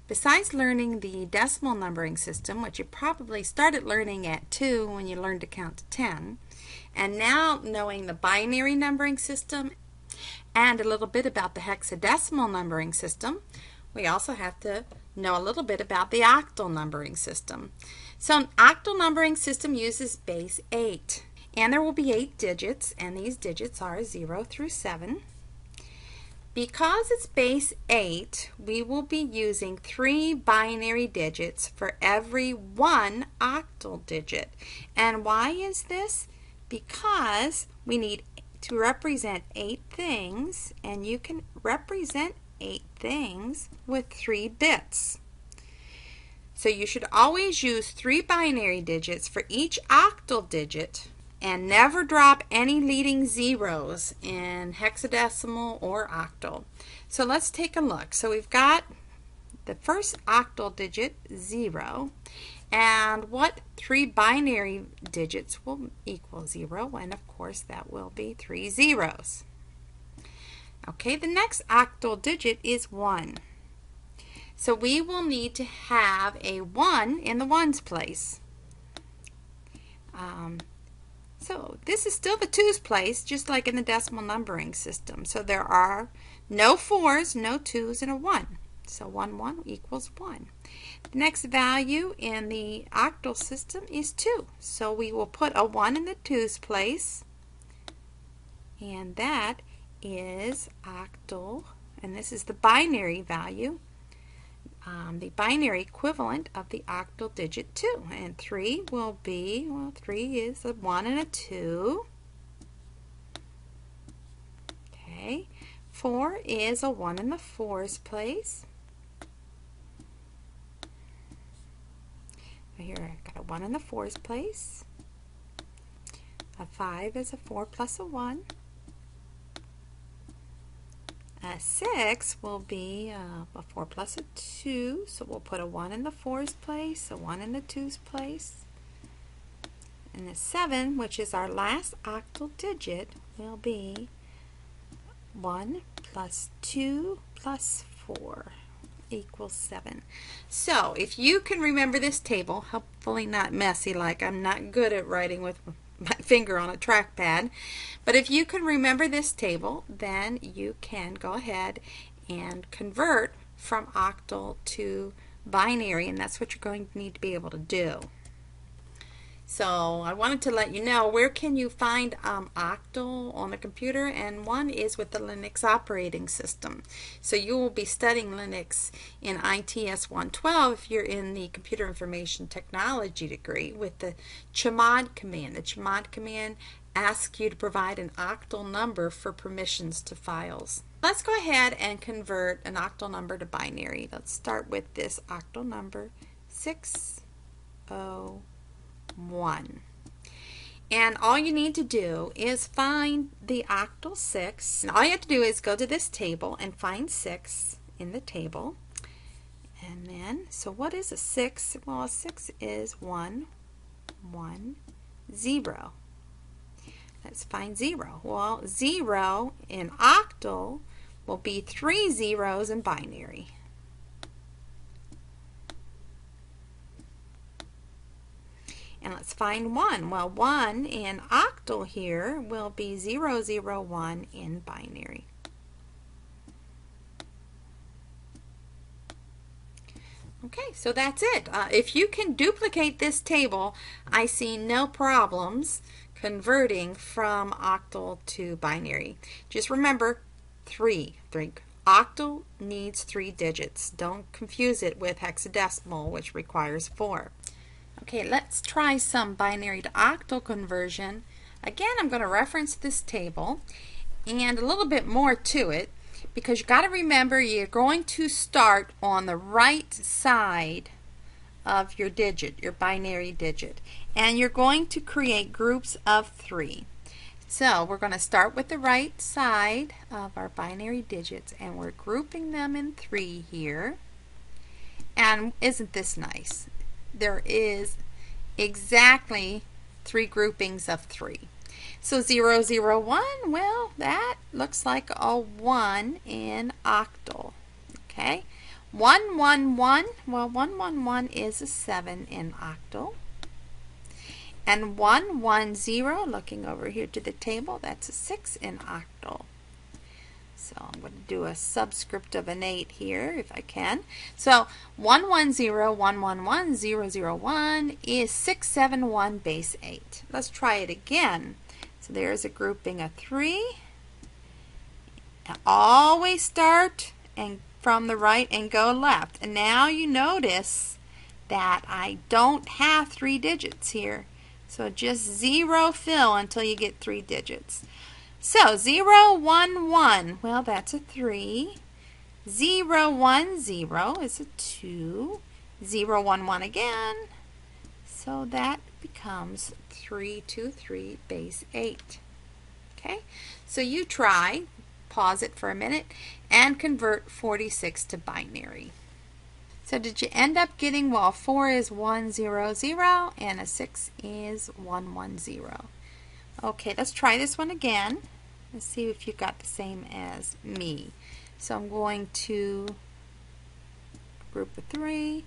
Besides learning the decimal numbering system, which you probably started learning at 2 when you learned to count to 10, and now knowing the binary numbering system and a little bit about the hexadecimal numbering system, we also have to know a little bit about the octal numbering system. So an octal numbering system uses base 8, and there will be 8 digits, and these digits are 0 through 7. Because it's base 8, we will be using 3 binary digits for every 1 octal digit. And why is this? Because we need to represent 8 things, and you can represent 8 things with 3 bits. So you should always use 3 binary digits for each octal digit, and never drop any leading zeros in hexadecimal or octal. So let's take a look. So we've got the first octal digit, 0, and what 3 binary digits will equal 0? And of course that will be 3 zeros. Okay, the next octal digit is 1. So we will need to have a 1 in the ones place. So this is still the twos place, just like in the decimal numbering system. So there are no 4s, no 2s, and a 1. So 1, 1 equals 1. The next value in the octal system is 2. So we will put a 1 in the twos place, and that is octal, and this is the binary value. The binary equivalent of the octal digit 2. And 3 will be, well, 3 is a 1 and a 2. Okay. 4 is a 1 in the 4s place. Here I've got a 1 in the 4s place. A 5 is a 4 plus a 1. A 6 will be a 4 plus a 2, so we'll put a 1 in the 4's place, a 1 in the 2's place. And the 7, which is our last octal digit, will be 1 plus 2 plus 4 equals 7. So if you can remember this table, hopefully not messy, like I'm not good at writing with my finger on a trackpad, but if you can remember this table, then you can go ahead and convert from octal to binary, and that's what you're going to need to be able to do. So I wanted to let you know where can you find octal on the computer, and one is with the Linux operating system. So you will be studying Linux in ITS 112 if you're in the Computer Information Technology degree with the chmod command. The chmod command asks you to provide an octal number for permissions to files. Let's go ahead and convert an octal number to binary. Let's start with this octal number 601. And all you need to do is find the octal 6. And all you have to do is go to this table and find 6 in the table. And then, so what is a 6? Well, a 6 is 1, 1, 0. Let's find 0. Well, 0 in octal will be 3 zeros in binary. And let's find 1. Well, 1 in octal here will be 001 in binary. Okay, so that's it. If you can duplicate this table, I see no problems converting from octal to binary. Just remember, 3. Octal needs 3 digits. Don't confuse it with hexadecimal, which requires 4. Okay, let's try some binary to octal conversion. Again, I'm going to reference this table and a little bit more to it, because you've got to remember you're going to start on the right side of your digit, your binary digit, and you're going to create groups of 3. So we're going to start with the right side of our binary digits, and we're grouping them in 3 here. And isn't this nice? There is exactly 3 groupings of 3. So 001, well, that looks like a 1 in octal. Okay, 111, well, 111 is a 7 in octal. And 110, looking over here to the table, that's a 6 in octal. So I'm going to do a subscript of an 8 here if I can. So 110, 111, 001 is 671 base 8. Let's try it again. So there's a grouping of 3. Always start and from the right and go left. And now you notice that I don't have 3 digits here. So just 0 fill until you get 3 digits. So 011, well, that's a 3. 010 is a 2. 011 again. So that becomes 323 base 8. Okay, so you try, pause it for a minute, and convert 46 to binary. So did you end up getting, well, 4 is 100 and a 6 is 110. Okay, let's try this one again. Let's see if you got the same as me. So I'm going to group of 3,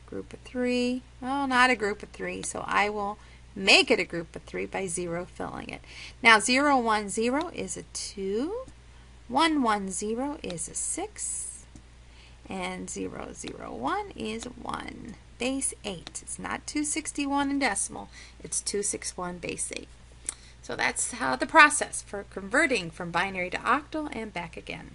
group of 3. Oh, not a group of 3, so I will make it a group of 3 by 0 filling it. Now 010 is a 2, 110 is a 6, and 001 is 1. Base 8. It's not 261 in decimal, it's 261 base 8. So that's how the process for converting from binary to octal and back again.